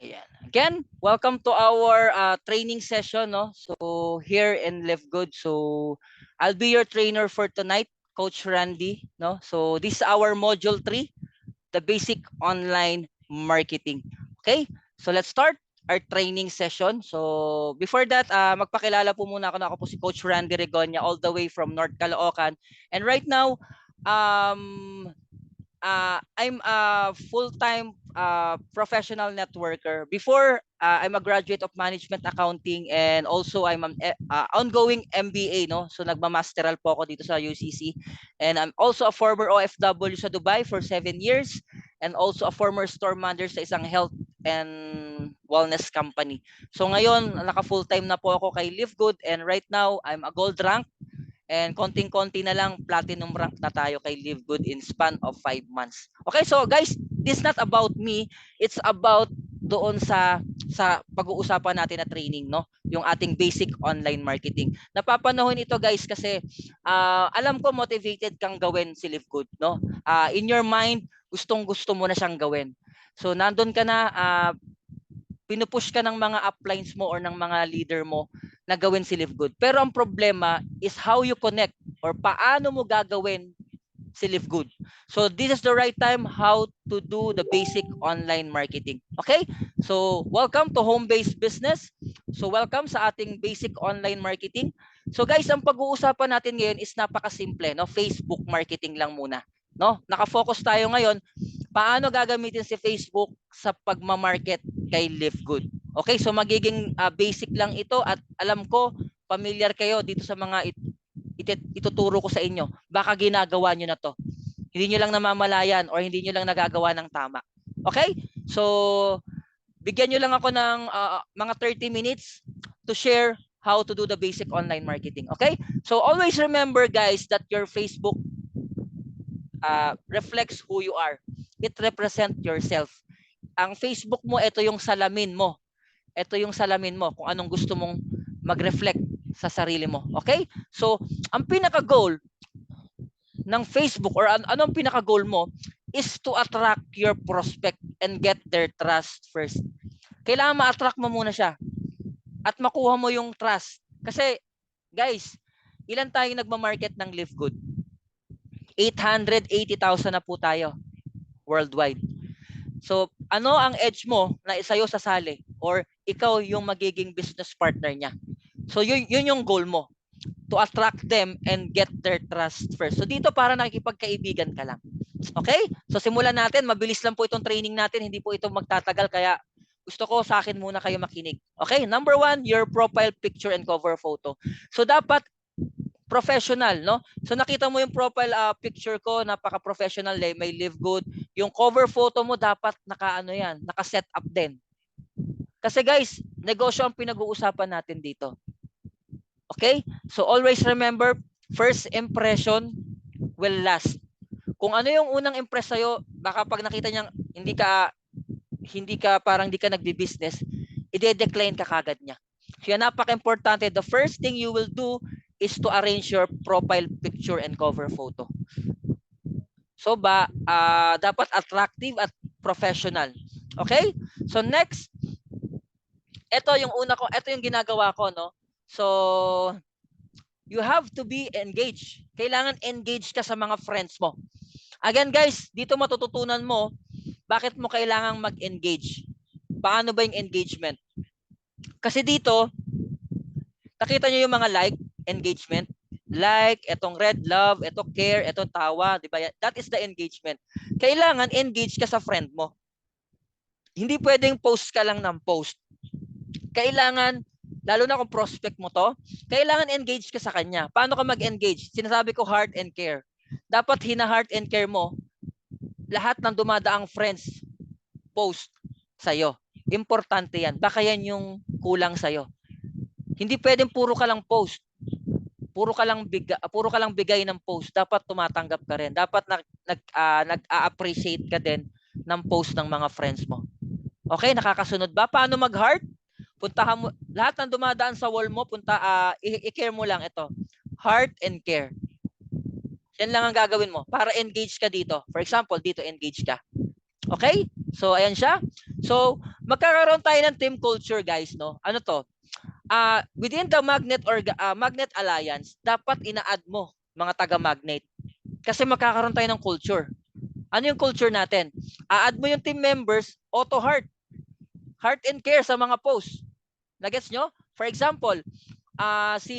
Ayan. Again, welcome to our training session. No? So here in Live Good. So I'll be your trainer for tonight, Coach Randy. No? So this is our module 3, the basic online marketing. Okay? So let's start our training session. So before that, magpakilala po muna ako na ako po si Coach Randy Regonia all the way from North Caloocan. And right now, I'm a full-time professional networker. Before, I'm a graduate of management accounting and also I'm an ongoing MBA, no? So nagma-masteral po ako dito sa UCC. And I'm also a former OFW sa Dubai for 7 years and also a former store manager sa isang health and wellness company. So ngayon, naka full-time na po ako kay Live Good and right now, I'm a gold rank. And konting-konti na lang, platinum rank na tayo kay Live Good in span of 5 months. Okay, so guys, this is not about me. It's about doon sa pag-uusapan natin na training, no? Yung ating basic online marketing. Napapanahon ito guys kasi alam ko motivated kang gawin si Live Good, no? In your mind, gustong-gusto mo na siyang gawin. So nandun ka na, pinupush ka ng mga uplines mo or ng mga leader mo na gawin si Live Good. Pero ang problema is how you connect or paano mo gagawin si Live Good. So this is the right time how to do the basic online marketing. Okay? So welcome to Home-Based Business. So welcome sa ating basic online marketing. So guys, ang pag-uusapan natin ngayon is napakasimple, no? Facebook marketing lang muna. No? Naka-focus tayo ngayon paano gagamitin si Facebook sa pagma-market kay Live Good. Okay, so magiging basic lang ito at alam ko familiar kayo dito sa mga ituturo ko sa inyo. Baka ginagawa nyo na to. Hindi nyo lang namamalayan or hindi nyo lang nagagawa ng tama. Okay? So, bigyan nyo lang ako ng mga 30 minutes to share how to do the basic online marketing. Okay? So, always remember guys that your Facebook reflects who you are. It represents yourself. Ang Facebook mo, ito yung salamin mo. Ito yung salamin mo kung anong gusto mong mag-reflect sa sarili mo. Okay? So, ang pinaka-goal ng Facebook or anong pinaka-goal mo is to attract your prospect and get their trust first. Kailangan ma-attract mo muna siya at makuha mo yung trust. Kasi, guys, ilan tayong nagma-market ng Live Good? 880,000 na po tayo worldwide. So, ano ang edge mo na sa'yo sasali or ikaw yung magiging business partner niya? So, yun yung goal mo, to attract them and get their trust first. So, dito para nakikipagkaibigan ka lang. Okay? So, simulan natin. Mabilis lang po itong training natin. Hindi po ito magtatagal. Kaya gusto ko sa akin muna kayo makinig. Okay? Number 1, your profile picture and cover photo. So, dapat professional, no? So nakita mo yung profile picture ko, napaka-professional, may Live Good. Yung cover photo mo dapat naka-set up din. Kasi guys, negosyo ang pinag-uusapan natin dito. Okay? So always remember, first impression will last. Kung ano yung unang impress sa'yo, baka pag nakita niyang hindi ka nagbi-business, ide-decline ka kagad niya. Kaya napaka-importante, the first thing you will do is to arrange your profile picture and cover photo. So dapat attractive at professional. Okay? So next, ito yung ginagawa ko, no? So you have to be engaged. Kailangan engaged ka sa mga friends mo. Again guys, dito matututunan mo bakit mo kailangang mag-engage. Paano ba yung engagement? Kasi dito, nakita nyo yung mga engagement, etong red, love, etong care, etong tawa, di ba? That is the engagement. Kailangan engage ka sa friend mo. Hindi pwedeng post ka lang ng post. Kailangan, lalo na kung prospect mo to, kailangan engage ka sa kanya. Paano ka mag-engage? Sinasabi ko heart and care. Dapat hina-heart and care mo lahat ng dumadaang friends post sa'yo. Importante yan. Baka yan yung kulang sa'yo. Hindi pwedeng puro ka lang post. Puro ka lang bigay ng post. Dapat tumatanggap ka rin. Dapat nag-appreciate ka din ng post ng mga friends mo. Okay, nakakasunod ba? Paano mag-heart? Puntahan mo lahat ng dumadaan sa wall mo, i-care mo lang ito. Heart and care. Yan lang ang gagawin mo para engage ka dito. For example, dito engage ka. Okay? So ayan siya. So magkakaroon tayo ng team culture, guys, no? Ano to? Within the Magnet Alliance, dapat ina-add mo mga taga-Magnet. Kasi magkakaroon tayo ng culture. Ano yung culture natin? A-add mo yung team members, auto heart and care sa mga posts. Nagets nyo? For example, si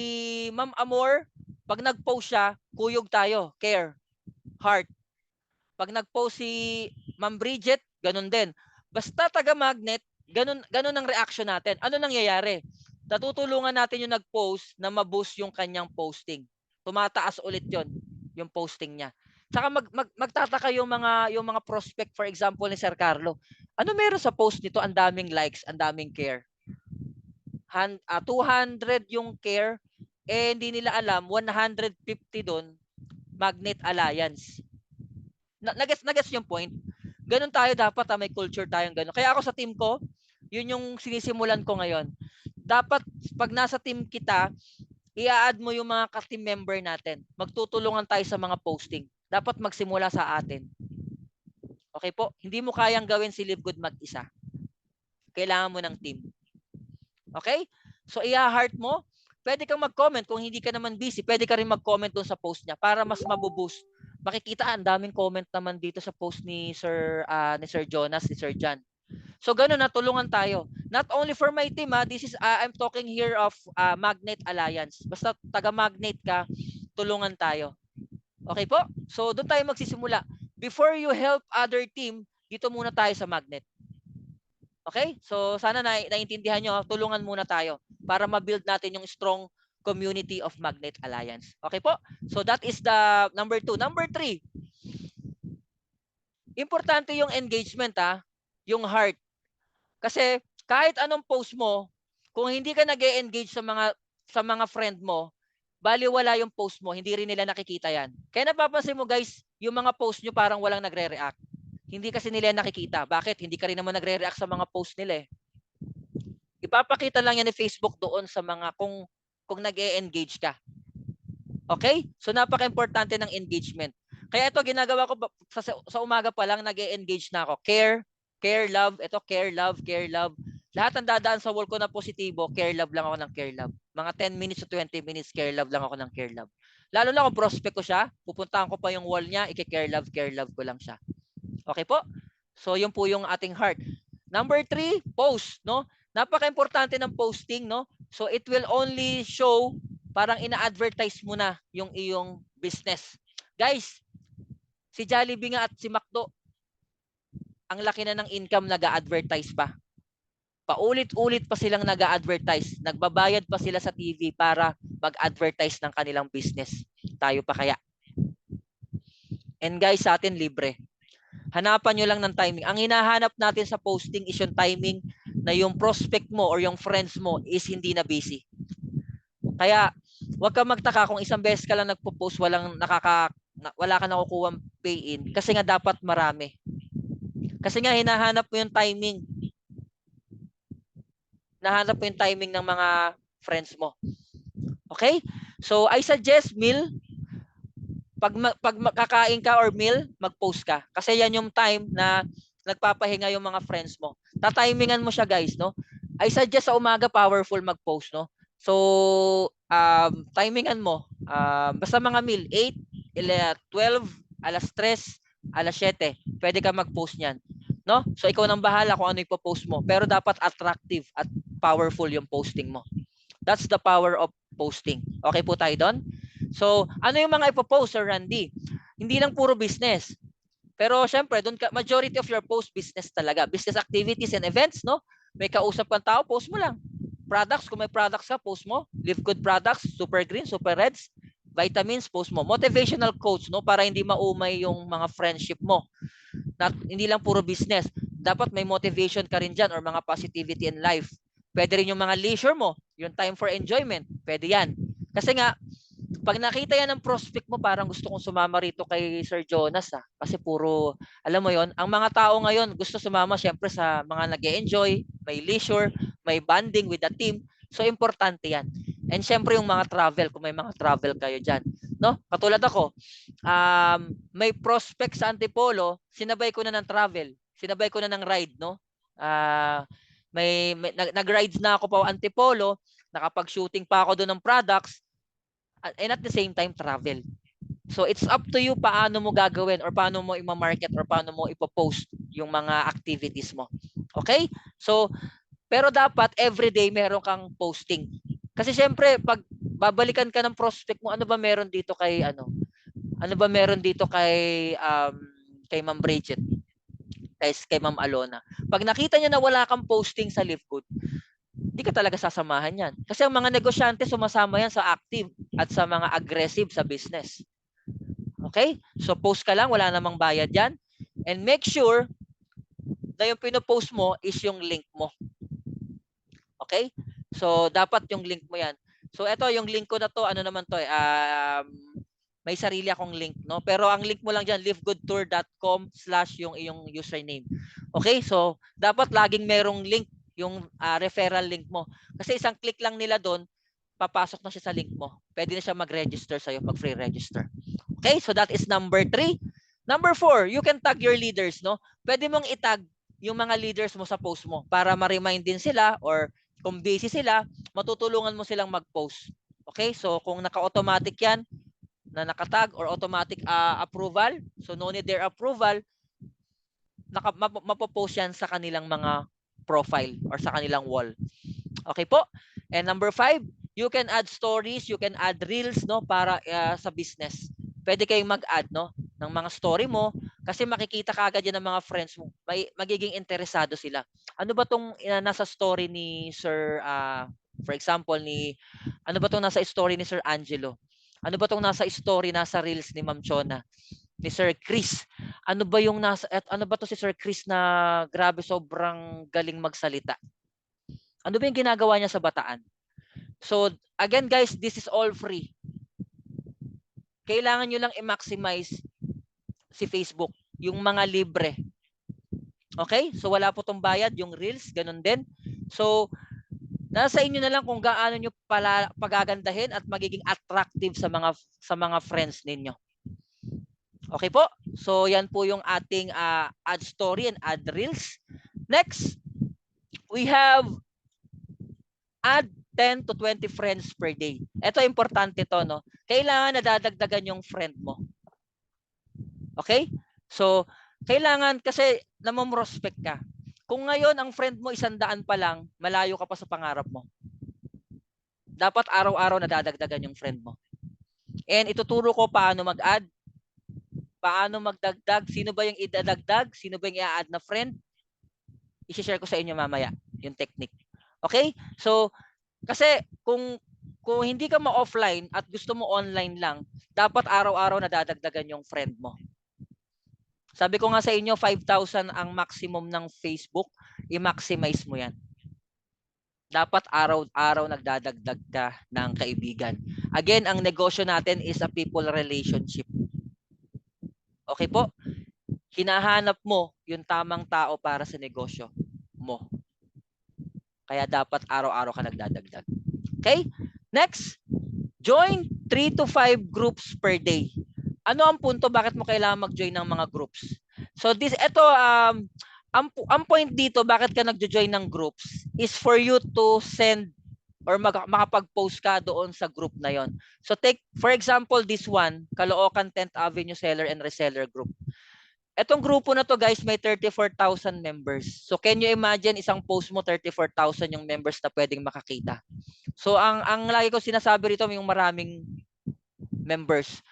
Ma'am Amor, pag nag-post siya, kuyog tayo, care, heart. Pag nag-post si Ma'am Bridget, ganun din. Basta taga-magnet, ganun ang reaction natin. Ano nangyayari? Natutulungan natin yung nag-post na ma-boost yung kanyang posting. Tumataas ulit yung posting niya. Tsaka magtataka yung mga prospect, for example ni Sir Carlo. Ano meron sa post nito? Ang daming likes, ang daming care. 200 yung care, hindi nila alam 150 doon Magnet Alliance. Nagets yung point? Ganun tayo dapat, may culture tayong ganun. Kaya ako sa team ko, yun yung sinisimulan ko ngayon. Dapat pag nasa team kita, i-add mo yung mga ka-team member natin. Magtutulungan tayo sa mga posting. Dapat magsimula sa atin. Okay po? Hindi mo kayang gawin si Live Good mag-isa. Kailangan mo ng team. Okay? So, i-heart mo. Pwede kang mag-comment kung hindi ka naman busy. Pwede ka rin mag-comment doon sa post niya para mas mabuboost. Makikita, ang daming comment naman dito sa post ni Sir Jonas, ni Sir John. So ganoon na, tulungan tayo. Not only for my team, this is I'm talking here of Magnet Alliance. Basta taga-Magnet ka, tulungan tayo. Okay po? So doon tayo magsisimula. Before you help other team, dito muna tayo sa Magnet. Okay? So sana naiintindihan nyo, tulungan muna tayo para ma-build natin yung strong community of Magnet Alliance. Okay po? So that is the number 2. Number 3, importante yung engagement, yung heart. Kasi kahit anong post mo, kung hindi ka nag-e-engage sa mga friend mo, baliwala yung post mo, hindi rin nila nakikita yan. Kaya napapansin mo, guys, yung mga post nyo parang walang nagre-react. Hindi kasi nila nakikita. Bakit? Hindi ka rin naman nagre-react sa mga post nila eh. Ipapakita lang yan ni Facebook doon sa mga kung nag-e-engage ka. Okay? So napaka-importante ng engagement. Kaya ito ginagawa ko sa umaga pa lang, nag-e-engage na ako. Care, love. Ito, care, love, care, love. Lahat ng dadaan sa wall ko na positibo, care, love lang ako ng care, love. Mga 10 minutes to 20 minutes, care, love lang ako ng care, love. Lalo na kung prospect ko siya, pupuntahan ko pa yung wall niya, i-care, love ko lang siya. Okay po? So, yun po yung ating heart. Number 3, post, no? Napaka-importante ng posting, no? So, it will only show, parang ina-advertise mo na yung iyong business. Guys, si Jollibee nga at si McDo, ang laki na ng income, nag-a-advertise pa. Paulit-ulit pa silang nag-a-advertise. Nagbabayad pa sila sa TV para mag-advertise ng kanilang business. Tayo pa kaya? And guys, sa atin libre. Hanapan nyo lang ng timing. Ang hinahanap natin sa posting is yung timing na yung prospect mo or yung friends mo is hindi na busy. Kaya, huwag ka magtaka kung isang beses ka lang nagpo-post, wala ka nakukuha pay-in kasi nga dapat marami. Kasi nga hinahanap mo yung timing. Nahanap mo yung timing ng mga friends mo. Okay? So, I suggest meal. Pag makakain ka or meal, mag-post ka. Kasi yan yung time na nagpapahinga yung mga friends mo. Tatimingan mo siya, guys, no? I suggest sa umaga, powerful mag-post, no? So, timingan mo. Basta mga meal, 8, 12, alas 3, alas 7. Pwede ka mag-post niyan. No? So, ikaw nang bahala kung ano ipo-post mo. Pero dapat attractive at powerful yung posting mo. That's the power of posting. Okay po tayo doon? So, ano yung mga ipo-post, Sir Randy? Hindi lang puro business. Pero syempre, doon majority of your post business talaga. Business activities and events, no? May kausap kang tao, post mo lang. Products, kung may products ka, post mo. Live Good products, Super Green, Super Reds, vitamins, post mo. Motivational quotes, no? Para hindi maumay yung mga friendship mo. Hindi lang puro business. Dapat may motivation ka rin dyan or mga positivity in life. Pwede rin yung mga leisure mo, yung time for enjoyment. Pwede yan. Kasi nga, pag nakita yan ng prospect mo, parang gusto kong sumama rito kay Sir Jonas. Kasi puro, alam mo yon, ang mga tao ngayon gusto sumama syempre sa mga nag-e-enjoy, may leisure, may bonding with the team. So, importante yan. And syempre yung mga travel, kung may mga travel kayo dyan. No? Katulad ako, may prospect sa Antipolo, sinabay ko na ng travel. Sinabay ko na ng ride, no? Nag-rides na ako pa Antipolo, nakapag-shooting pa ako doon ng products, and at the same time travel. So it's up to you paano mo gagawin or paano mo i-market or paano mo ipo-post yung mga activities mo. Okay? So pero dapat everyday meron kang posting. Kasi syempre pag babalikan ka ng prospect mo, ano ba meron dito kay ano? Ano ba meron dito kay Ma'am Bridget? Kay Ma'am Alona. Pag nakita niya na wala kang posting sa Live Good, di ka talaga sasamahan yan. Kasi ang mga negosyante sumasama yan sa active at sa mga aggressive sa business. Okay? So post ka lang, wala namang bayad yan. And make sure na yung pinopost mo is yung link mo. Okay? So dapat yung link mo yan. So ito yung link ko na to, ano naman to may sarili akong link, no? Pero ang link mo lang diyan livegoodtour.com/ yung iyong username. Okay? So dapat laging merong link yung referral link mo. Kasi isang click lang nila doon, papasok na siya sa link mo. Pwede na siya mag-register sa'yo, mag-free register. Okay? So that is number 3. Number 4, you can tag your leaders, no? Pwede mong itag yung mga leaders mo sa post mo para ma-remind din sila or kung busy sila, matutulungan mo silang mag-post. Okay? So kung naka-automatic yan, na nakatag or automatic approval, so no need their approval, mapopost yan sa kanilang mga profile or sa kanilang wall. Okay po? And number 5, you can add stories, you can add reels, no, para sa business. Pwede kayong mag-add, no, ng mga story mo kasi makikita kaagad yan ng mga friends mo. Magiging interesado sila. Ano ba tong nasa story ni Sir for example ano ba tong nasa story ni Sir Angelo? Ano ba tong nasa story, nasa reels ni Ma'am Chona, ni Sir Chris? Ano ba yung ano ba to si Sir Chris na grabe sobrang galing magsalita? Ano ba yung ginagawa niya sa Bataan? So again guys, this is all free. Kailangan nyo lang i-maximize si Facebook, yung mga libre. Okay? So wala po tong bayad, yung reels, ganun din. So nasa inyo na lang kung gaano nyo pagagandahin at magiging attractive sa mga friends ninyo. Okay po? So yan po yung ating ad story and ad reels. Next, we have add 10 to 20 friends per day. Ito importante to, no? Kailangan nadadagdagan yung friend mo. Okay? So kailangan kasi namomrospect ka. Kung ngayon ang friend mo 100 pa lang, malayo ka pa sa pangarap mo. Dapat araw-araw nadadagdagan yung friend mo. And ituturo ko paano mag-add, paano magdagdag, sino ba yung idadagdag, sino ba yung i-add na friend. I-share ko sa inyo mamaya yung technique. Okay? So, kasi kung hindi ka ma-offline at gusto mo online lang, dapat araw-araw nadadagdagan yung friend mo. Sabi ko nga sa inyo, 5,000 ang maximum ng Facebook, i-maximize mo yan. Dapat araw-araw nagdadagdag ka ng kaibigan. Again, ang negosyo natin is a people relationship. Okay po? Hinahanap mo yung tamang tao para sa negosyo mo. Kaya dapat araw-araw ka nagdadagdag. Okay? Next, join 3 to 5 groups per day. Ano ang punto? Bakit mo kailangan mag-join ng mga groups? So ang point dito, bakit ka nagjo-join ng groups is for you to send or makapag-post ka doon sa group na yon. So take, for example, this one, Caloocan 10th Avenue Seller and Reseller Group. Etong grupo na to guys, may 34,000 members. So can you imagine isang post mo 34,000 yung members na pwedeng makakita. So ang lagi ko sinasabi rito, yung maraming members.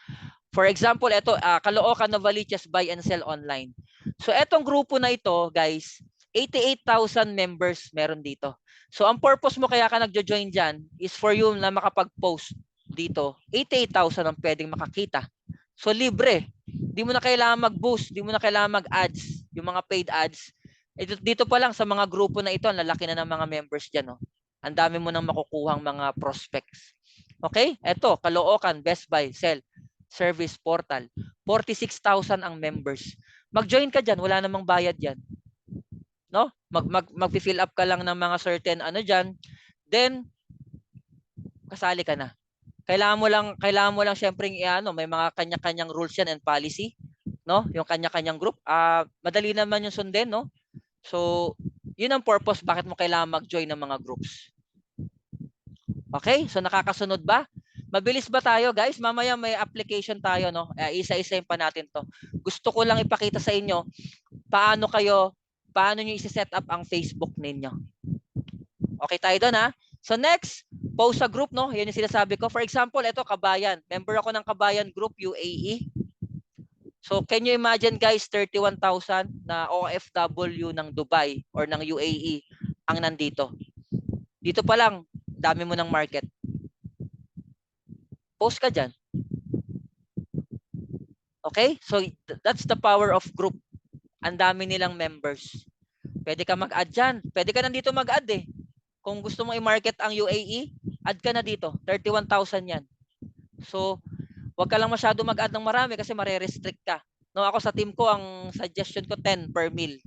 For example, ito Caloocan Novaliches Buy and Sell Online. So etong grupo na ito, guys, 88,000 members meron dito. So ang purpose mo kaya ka nagjo-join diyan is for you na makapag-post dito. 88,000 ang pwedeng makakita. So libre. Di mo na kailangan mag-boost, di mo na kailangan mag-ads, yung mga paid ads. Dito pa lang sa mga grupo na ito, lalaki na ng mga members diyan, no. Ang dami mo nang makukuhang mga prospects. Okay? Ito, Caloocan Best Buy Sell Service Portal. 46,000 ang members. Mag-join ka diyan, wala namang bayad diyan. No? Mag-fill up ka lang ng mga certain diyan, then kasali ka na. Kailangan mo lang syempre may mga kanya-kanyang rules yan and policy. no? Yung kanya-kanyang group. Madali naman yung sundin, no? So, yun ang purpose bakit mo kailangan mag-join ng mga groups. Okay? So, nakakasunod ba? Mabilis ba tayo, guys? Mamaya may application tayo, no? Isa-isayin pa natin to. Gusto ko lang ipakita sa inyo paano nyo isi-set up ang Facebook ninyo. Okay tayo doon, ha? So next, post sa group, no? Yan yung sinasabi ko. For example, ito, Kabayan. Member ako ng Kabayan Group, UAE. So can you imagine, guys, 31,000 na OFW ng Dubai or ng UAE ang nandito. Dito pa lang, dami mo ng market. Post ka dyan. Okay? So that's the power of group. Ang dami nilang members. Pwede ka mag-add dyan. Pwede ka nandito mag-add eh. Kung gusto mo i-market ang UAE, add ka na dito. 31,000 yan. So, wag ka lang masyado mag-add ng marami kasi mare-restrict ka. No, ako sa team ko, ang suggestion ko 10 per meal.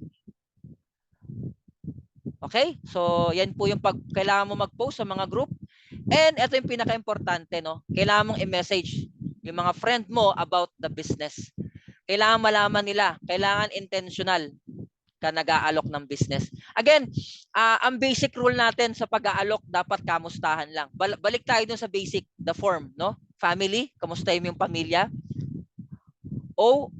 Okay? So, yan po yung kailangan mo mag-post sa mga group. And ito yung pinaka-importante, no? Kailangan mong i-message yung mga friend mo about the business. Kailangan malaman nila. Kailangan intentional ka nag-aalok ng business. Again, ang basic rule natin sa pag-aalok, dapat kamustahan lang. Balik tayo dun sa basic, the form, no? Family, kamustahin mo yung pamilya. O,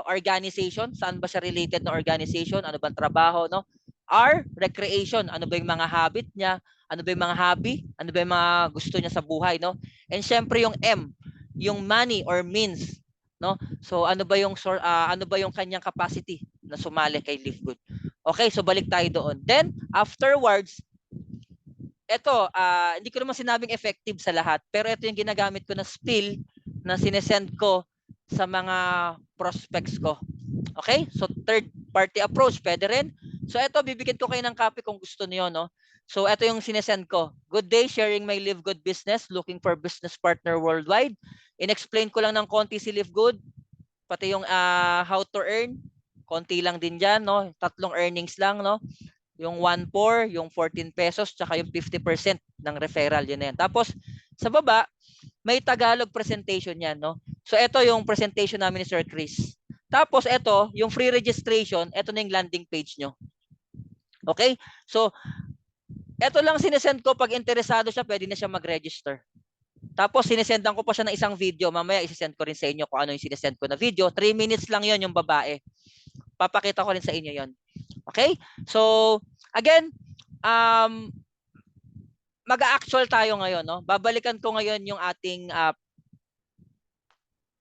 organization, saan ba siya related na organization? Ano bang trabaho, no? R, recreation, ano ba yung mga habit niya? Ano ba yung mga hobby? Ano ba yung mga gusto niya sa buhay, no? And syempre yung M, yung money or means, no? So ano ba yung kanyang capacity na sumali kay Live Good? Okay, so balik tayo doon. Then afterwards, ito, hindi ko naman sinabing effective sa lahat, pero ito yung ginagamit ko na spill na sinesend ko sa mga prospects ko. Okay? So third party approach, pwede rin. So ito, bibigyan ko kayo ng copy kung gusto niyo, no? So ito yung sinesend ko. Good day, sharing my Live Good business, looking for business partner worldwide. In-explain ko lang ng konti si Live Good, pati yung how to earn. Konti lang din dyan, no? 3 earnings lang, no? Yung 1-4, yung 14 pesos, tsaka yung 50% ng referral, yun na yan. Tapos, sa baba, may Tagalog presentation yan, no? So, ito yung presentation namin ni Sir Chris. Tapos, ito, yung free registration, ito na yung landing page nyo. Okay? So, ito lang sinesend ko. Pag interesado siya, pwede na siya mag-register. Tapos, sinesendan ko pa siya ng isang video. Mamaya, isisend ko rin sa inyo kung ano yung sinesend ko na video. 3 minutes lang yon yung babae. Papakita ko rin sa inyo yon. Okay? So, again, mag-actual tayo ngayon, no? Babalikan ko ngayon yung ating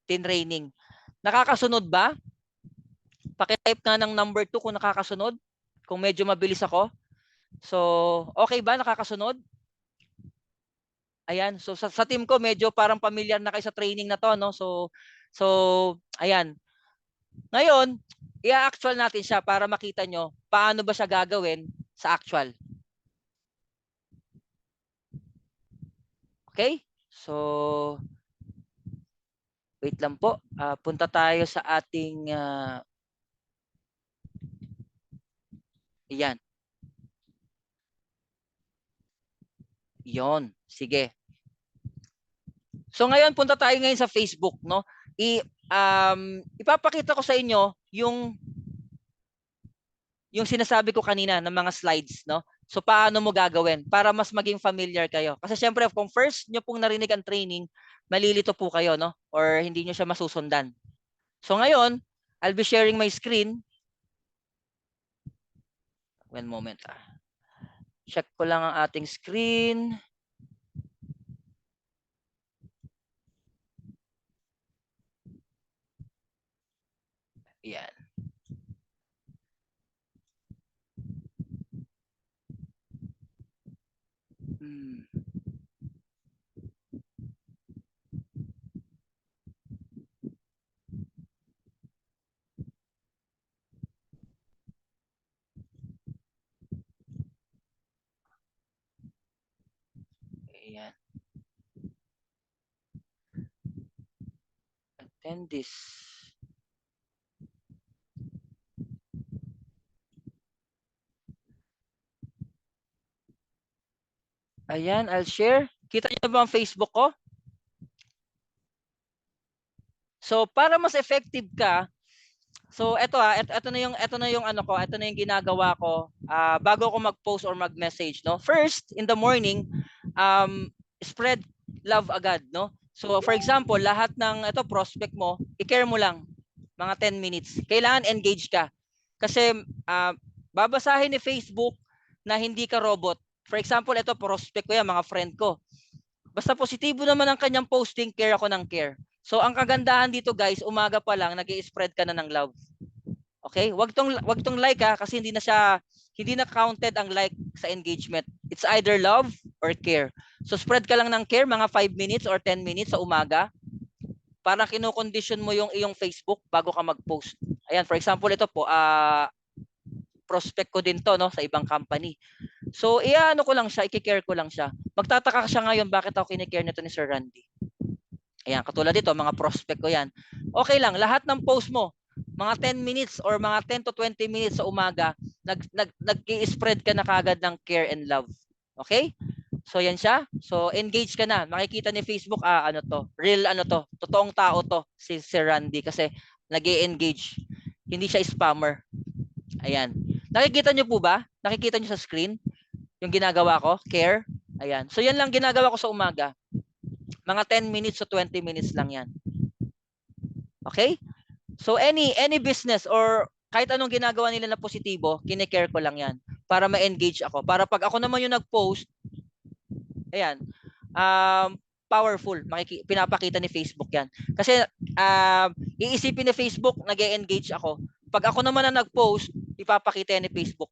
training. Nakakasunod ba? Paki-type nga ng number 2 kung nakakasunod. Kung medyo mabilis ako. So, okay ba? Nakakasunod? Ayan. So, sa team ko, medyo parang familiar na kayo sa training na to, no? So ayan. Ngayon, i-actual natin siya para makita nyo paano ba siya gagawin sa actual. Okay? So, wait lang po. Punta tayo sa ating yan. Yon. Sige. So ngayon punta tayo ngayon sa Facebook, no? Ipapakita ko sa inyo yung sinasabi ko kanina ng mga slides, no? So paano mo gagawin para mas maging familiar kayo? Kasi syempre kung first nyo pong narinig ang training, malilito po kayo, no? Or hindi nyo siya masusundan. So ngayon, I'll be sharing my screen. One moment. Check ko lang ang ating screen. Yan. Ayan. Attend this. Ayan, I'll share. Kita niyo ba ang Facebook ko? So, para mas effective ka, So ito na yung ano ko, ito na yung ginagawa ko bago ako mag-post or mag-message, no. First, in the morning, spread love agad, no. So for example, lahat ng ito prospect mo, i-care mo lang mga 10 minutes. Kailangan engage ka. Kasi babasahin ni Facebook na hindi ka robot. For example, ito prospect ko yan, mga friend ko. Basta positibo naman ang kanyang posting, care ako ng care. So ang kagandahan dito guys, umaga pa lang nag-i-spread ka na ng love. Okay? Wag tong like kasi hindi na counted ang like sa engagement. It's either love or care. So spread ka lang ng care mga 5 minutes or 10 minutes sa umaga para kinokondisyon mo yung iyong Facebook bago ka mag-post. Ayan, for example, ito po, prospect ko din to, no, sa ibang company. So, iano ko lang siya, i-care ko lang siya. Magtataka siya ngayon bakit ako kinikare nito ni Sir Randy. Ayan, katulad dito, mga prospect ko yan. Okay lang, lahat ng post mo, mga 10 minutes or mga 10 to 20 minutes sa umaga, nag-i-spread ka na kagad ng care and love. Okay? So yan siya. So engage ka na. Makikita ni Facebook, ano to, real ano to, totoong tao to, si Sir Randy kasi nag-i-engage. Hindi siya spammer. Ayan. Nakikita niyo po ba? Nakikita niyo sa screen yung ginagawa ko? Care. Ayan. So yan lang ginagawa ko sa umaga. Mga 10 minutes to 20 minutes lang yan. Okay? So any business or kahit anong ginagawa nila na positibo, kine-care ko lang yan para ma-engage ako. Para pag ako naman yung nag-post, ayan, powerful. Pinapakita ni Facebook yan. Kasi iisipin ni Facebook, nag-e-engage ako. Pag ako naman ang nag-post, ipapakita ni Facebook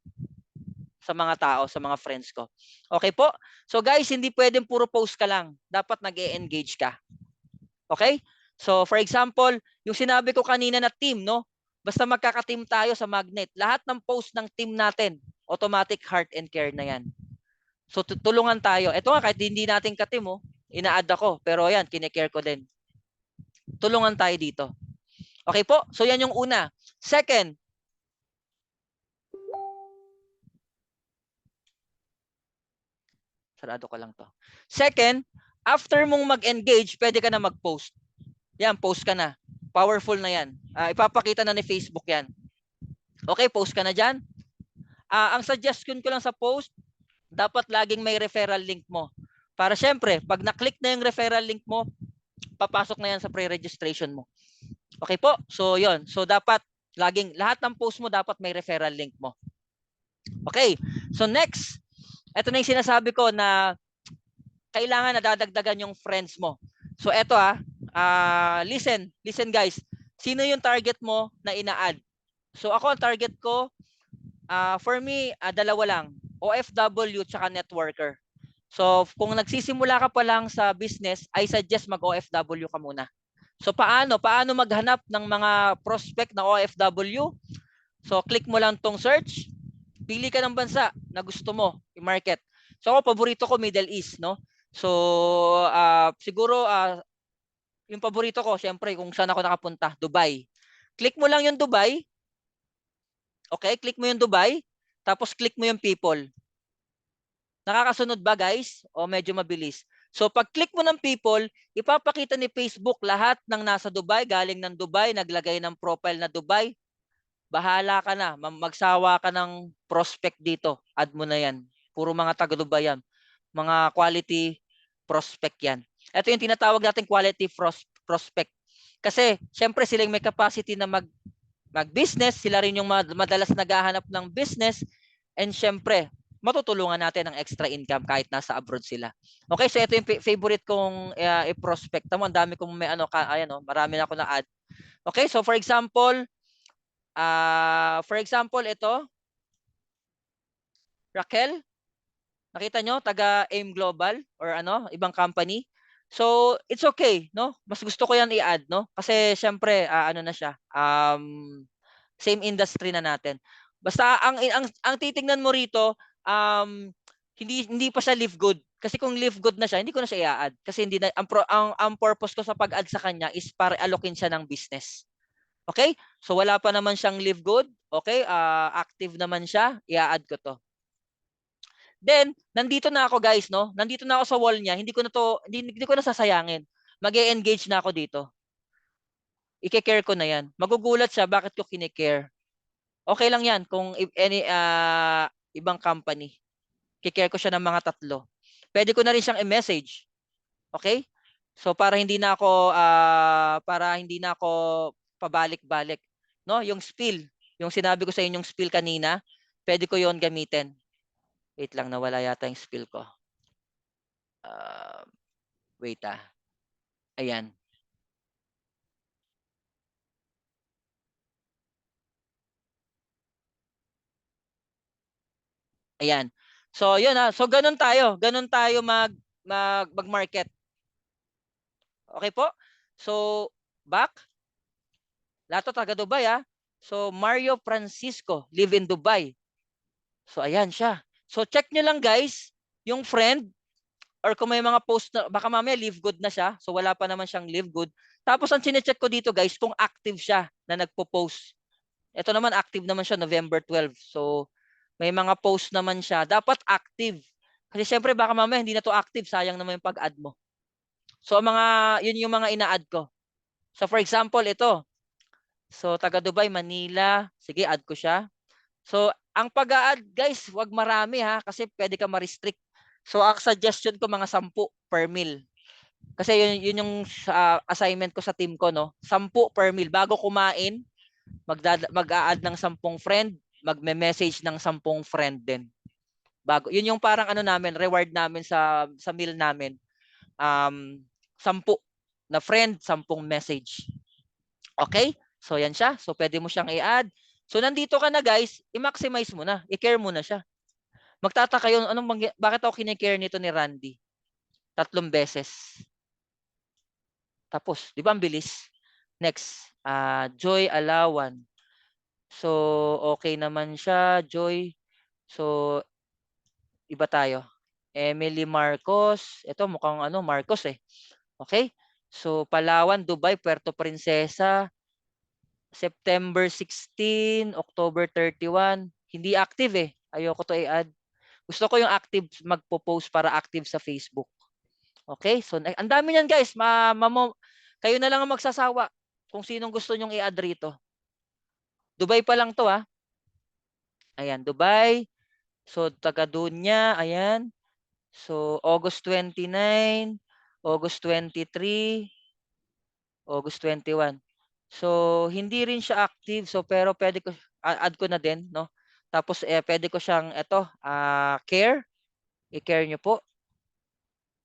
sa mga tao, sa mga friends ko. Okay po? So guys, hindi pwedeng puro post ka lang. Dapat nag-e-engage ka. Okay? So for example, yung sinabi ko kanina na team, no? Basta magkaka-team tayo sa Magnet. Lahat ng post ng team natin, automatic heart and care na yan. So tulungan tayo. Ito nga, kahit hindi natin ka-team, ina-add ako. Pero yan, kine-care ko din. Tulungan tayo dito. Okay po? So yan yung una. Second, sarado ko lang to. Second, after mong mag-engage, pwede ka na mag-post. Yan, post ka na. Powerful na yan. Ipapakita na ni Facebook yan. Okay, post ka na dyan. Ang suggestion ko lang sa post, dapat laging may referral link mo. Para syempre, pag na-click na yung referral link mo, papasok na yan sa pre-registration mo. Okay po? So, yon. So, dapat lahat ng post mo dapat may referral link mo. Okay. So, next, ito na yung sinasabi ko na kailangan nadadagdagan yung friends mo. So, ito listen guys. Sino yung target mo na ina-add? So, ako ang target ko, for me, dalawa lang. OFW tsaka networker. So, kung nagsisimula ka pa lang sa business, I suggest mag-OFW ka muna. So, paano maghanap ng mga prospect na OFW? So, click mo lang tong search. Pili ka ng bansa na gusto mo i-market. So, ako, paborito ko Middle East, no? So, siguro, yung paborito ko, syempre, kung saan ako nakapunta, Dubai. Click mo lang yung Dubai. Okay, click mo yung Dubai. Tapos, click mo yung people. Nakakasunod ba, guys? O medyo mabilis? So, pag click mo ng people, ipapakita ni Facebook lahat ng nasa Dubai, galing ng Dubai, naglagay ng profile na Dubai. Bahala ka na. Magsawa ka ng prospect dito. Add mo na yan. Puro mga taga-Dubai yan. Mga quality prospect yan. Ito yung tinatawag natin quality prospect. Kasi, syempre, sila yung may capacity na mag-business. Sila rin yung madalas naghahanap ng business. And syempre, matutulungan natin ng extra income kahit nasa abroad sila. Okay, so ito yung favorite kong i-prospect. Tamo, ang dami kong may marami na ako na add. Okay, so for example, ito, Raquel, nakita nyo, taga AIM Global or ibang company. So, it's okay, no? Mas gusto ko yan i-add, no? Kasi syempre, na siya, same industry na natin. Basta ang titingnan mo rito, hindi pa siya live good. Kasi kung live good na siya, hindi ko na siya i-add. Kasi hindi na, ang purpose ko sa pag-add sa kanya is para alokin siya ng business. Okay? So wala pa naman siyang live good. Okay? Active naman siya. I-add ko to. Then, nandito na ako guys, no? Nandito na ako sa wall niya. Hindi ko na sasayangin. Mag-e-engage na ako dito. i-care ko na yan. Magugulat siya, bakit ko kinikare? Okay lang yan kung any ibang company. Kikare ko siya ng mga 3. Pwede ko na rin siyang i-message. Okay? So para hindi na ako pabalik-balik, no? Yung spill, yung sinabi ko sa inyong spill kanina, pwede ko 'yon gamitin. Wait lang, nawala yata yung spill ko. Uh, wait Ayan. Ayan. So, yun So, ganun tayo. Ganun tayo mag-market. Okay po? So, back. Lahat to taga Dubai So, Mario Francisco, live in Dubai. So, ayan siya. So, check nyo lang guys, yung friend, or kung may mga post na, baka mamaya live good na siya. So, wala pa naman siyang live good. Tapos, ang sinecheck ko dito guys, kung active siya na nagpo-post. Ito naman, active naman siya November 12. So, may mga post naman siya. Dapat active. Kasi syempre, baka mamaya hindi na to active. Sayang naman yung pag-add mo. So, yun yung mga ina-add ko. So, for example, ito. So, taga Dubai, Manila. Sige, add ko siya. So, ang pag-a-add, guys, wag marami kasi pwede ka ma-restrict. So, ang suggestion ko mga 10 per meal. Kasi yun yung assignment ko sa team ko, no? 10 per meal. Bago kumain, mag-a-add ng 10 friend, magme-message ng 10 friend din. Yun yung parang namin, reward namin sa meal namin. 10 na friend, 10 message. Okay? So, yan siya. So, pwede mo siyang i-add. So, nandito ka na guys, i-maximize mo na. I-care mo na siya. Magtataka yun, bakit ako kinikare nito ni Randy? 3 beses. Tapos, di ba ang bilis? Next, Joy Alawan. So, okay naman siya, Joy. So, iba tayo. Emily Marcos. Ito mukhang Marcos eh. Okay? So, Palawan, Dubai, Puerto Princesa. September 16, October 31. Hindi active eh. Ayoko to i-add. Gusto ko yung active magpo-post para active sa Facebook. Okay? So, ang dami niyan guys. Kayo na lang ang magsasawa kung sinong gusto nyong i-add rito. Dubai pa lang to Ayan, Dubai. So, taga Dunya. Ayan. So, August 29, August 23, August 21. So, hindi rin siya active. So, pero pwede ko, add ko na din, no? Tapos, pwede ko siyang, care. I-care nyo po.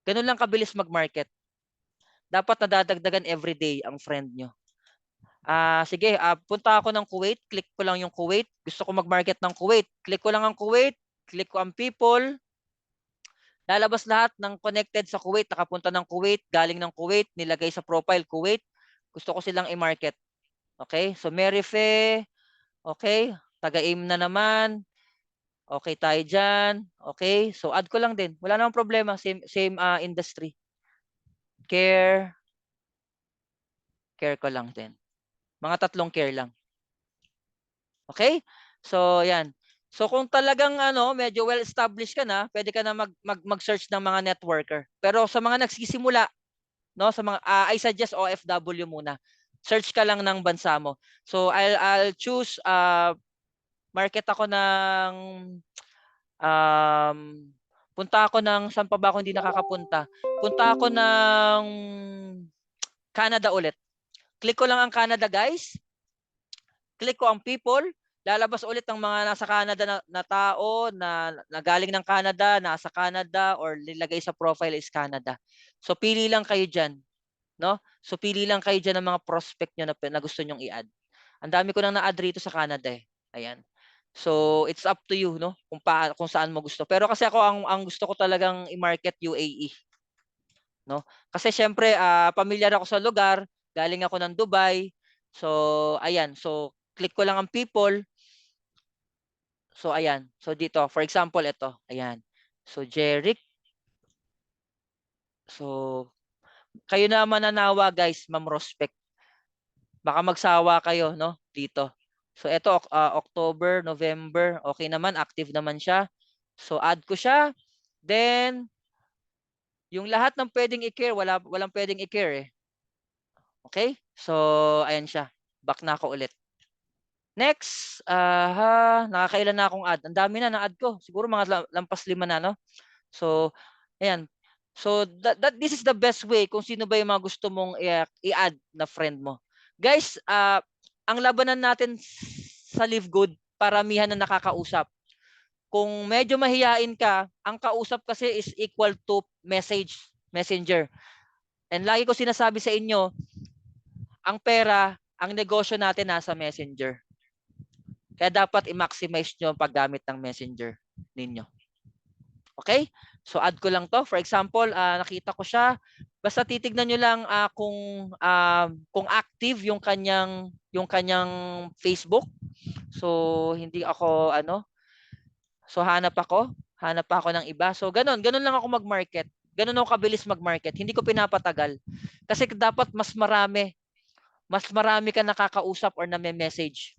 Ganun lang kabilis mag-market. Dapat nadadagdagan everyday ang friend nyo. Sige, punta ako ng Kuwait. Click ko lang yung Kuwait. Gusto ko mag-market ng Kuwait. Click ko lang ang Kuwait. Click ko ang people. Lalabas lahat ng connected sa Kuwait, nakapunta ng Kuwait, galing ng Kuwait, nilagay sa profile Kuwait. Gusto ko silang i-market. Okay? So, Merife. Okay? Taga-aim na naman. Okay tayo dyan. Okay? So, add ko lang din. Wala namang problema. Same industry. Care. Care ko lang din. Mga 3 care lang. Okay? So, yan. So, kung talagang medyo well-established ka na, pwede ka na mag-search ng mga networker. Pero sa mga nagsisimula, no, sa mga I suggest OFW muna. Search ka lang ng bansa mo. So, I'll choose market ako ng um, punta ako ng saan pa ba ako hindi nakakapunta? Punta ako ng Canada ulit. Click ko lang ang Canada, guys. Click ko ang people, lalabas ulit ng mga nasa Canada na tao na galing ng Canada, nasa Canada, or nilagay sa profile is Canada. So, pili lang kayo dyan. No? So, pili lang kayo dyan ng mga prospect nyo na gusto nyong i-add. Ang dami ko nang na-add rito sa Canada eh. Ayan. So, it's up to you, no? Kung saan mo gusto. Pero kasi ako, ang gusto ko talagang i-market UAE. No? Kasi syempre, pamilyar ako sa lugar, galing ako ng Dubai. So, ayan. So, click ko lang ang people. So, ayan. So, dito, for example, ito. Ayan. So, Jeric. So, kayo na mananawa, guys, Ma'am Rospect. Baka magsawa kayo, no? Dito. So, ito, October, November. Okay naman, active naman siya. So, add ko siya. Then, yung lahat ng pwedeng i-care, walang pwedeng i-care eh. Okay? So, ayan siya. Back na ako ulit. Next, nakakailan na akong ad. Ang dami na ng ad ko. Siguro mga lampas 5 na, no? So, ayan. So, this is the best way kung sino ba yung mga gusto mong i-add na friend mo. Guys, ang labanan natin sa Live Good, paramihan na nakakausap. Kung medyo mahiyain ka, ang kausap kasi is equal to messenger. And lagi ko sinasabi sa inyo, ang pera, ang negosyo natin nasa messenger. Kaya dapat i-maximize nyo ang paggamit ng messenger ninyo. Okay? So add ko lang to. For example, nakita ko siya. Basta titignan nyo lang kung active yung kanyang Facebook. So hindi ako So hanap pa ako ng iba. So ganun lang ako mag-market. Ganun ako kabilis mag-market. Hindi ko pinapatagal. Kasi dapat mas marami ka nakakausap or na-message.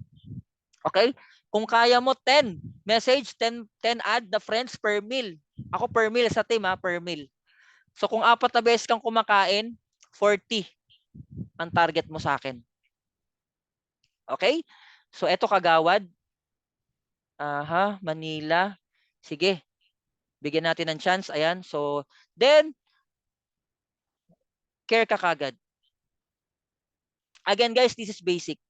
Okay? Kung kaya mo 10 message, 10 add the friends per meal. Ako per meal sa team per meal. So kung 4 na beses kang kumakain, 40 ang target mo sa akin. Okay? So eto kagawad. Manila. Sige. Bigyan natin ng chance. Ayan. So then care ka kagad. Again guys, this is basic.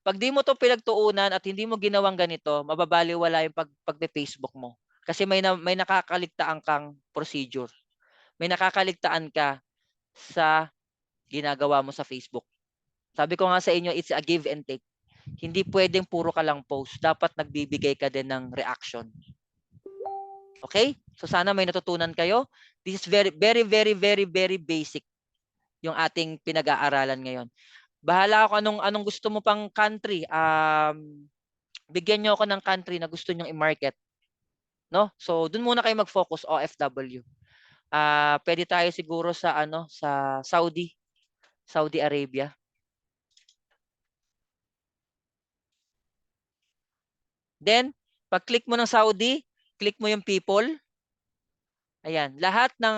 Pag di mo to pinagtuunan at hindi mo ginawang ganito, mababaliwala yung pagpe-Facebook mo. Kasi may nakakaligtaan kang procedure. May nakakaligtaan ka sa ginagawa mo sa Facebook. Sabi ko nga sa inyo, it's a give and take. Hindi pwedeng puro ka lang post. Dapat nagbibigay ka din ng reaction. Okay? So sana may natutunan kayo. This is very, very, very, very, very basic yung ating pinag-aaralan ngayon. Bahala ako anong gusto mo pang country. Bigyan niyo ako ng country na gusto niyo i-market. No? So doon muna kayo mag-focus OFW. Pwede tayo siguro sa sa Saudi Arabia. Then, pag-click mo ng Saudi, click mo yung people. Ayan, lahat ng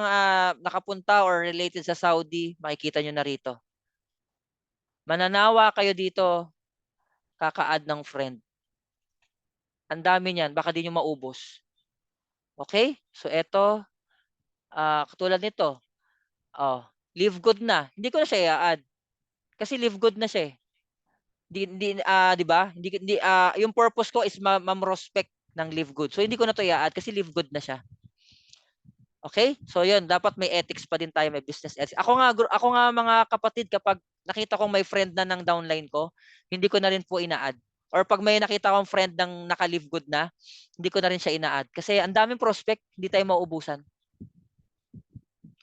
nakapunta or related sa Saudi, makikita nyo na rito. Mananawa kayo dito, kaka-add ng friend. Ang dami niyan, baka di nyo maubos. Okay? So, eto, katulad nito. Live good na. Hindi ko na siya i-add. Kasi live good na siya eh. Di ba? Yung purpose ko is ma-prospect ng live good. So, hindi ko na to i-add kasi live good na siya. Okay? So yun, dapat may ethics pa din tayo, may business ethics. Ako nga mga kapatid, kapag nakita kong may friend na ng downline ko, hindi ko na rin po ina-add. Or pag may nakita kong friend ng naka-live good na, hindi ko na rin siya ina-add. Kasi ang daming prospect, hindi tayo mauubusan.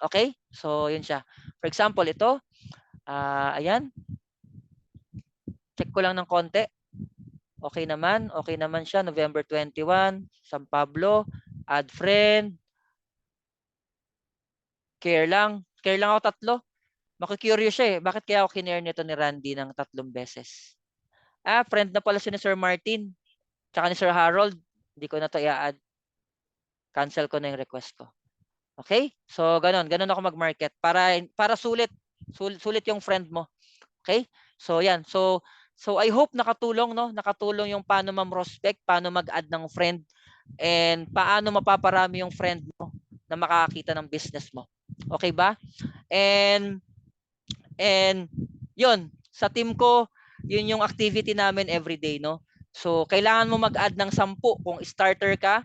Okay? So yun siya. For example, ito, ayan. Check ko lang ng konti. Okay naman siya. November 21, San Pablo, add friend. Care lang ako 3. Maki-curious siya eh. Bakit kaya ako kinare nito ni Randy ng 3 beses? Friend na pala siya ni Sir Martin. Tsaka ni Sir Harold. Hindi ko na to i-add. Cancel ko na yung request ko. Okay? So, ganun ako mag-market. Para sulit yung friend mo. Okay? So, yan. So I hope nakatulong, no? Nakatulong yung paano ma-prospect, paano mag-add ng friend, and paano mapaparami yung friend mo na makakita ng business mo. Okay ba? And yun, sa team ko, yun yung activity namin everyday, no? So, kailangan mo mag-add ng 10. Kung starter ka,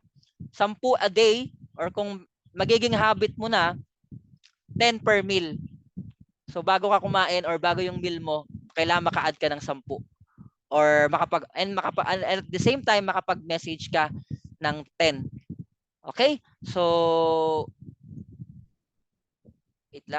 10 a day, or kung magiging habit mo na, 10 per meal. So, bago ka kumain or bago yung meal mo, kailangan maka-add ka ng 10. Or and at the same time, makapag-message ka ng 10. Okay? So, wait lang.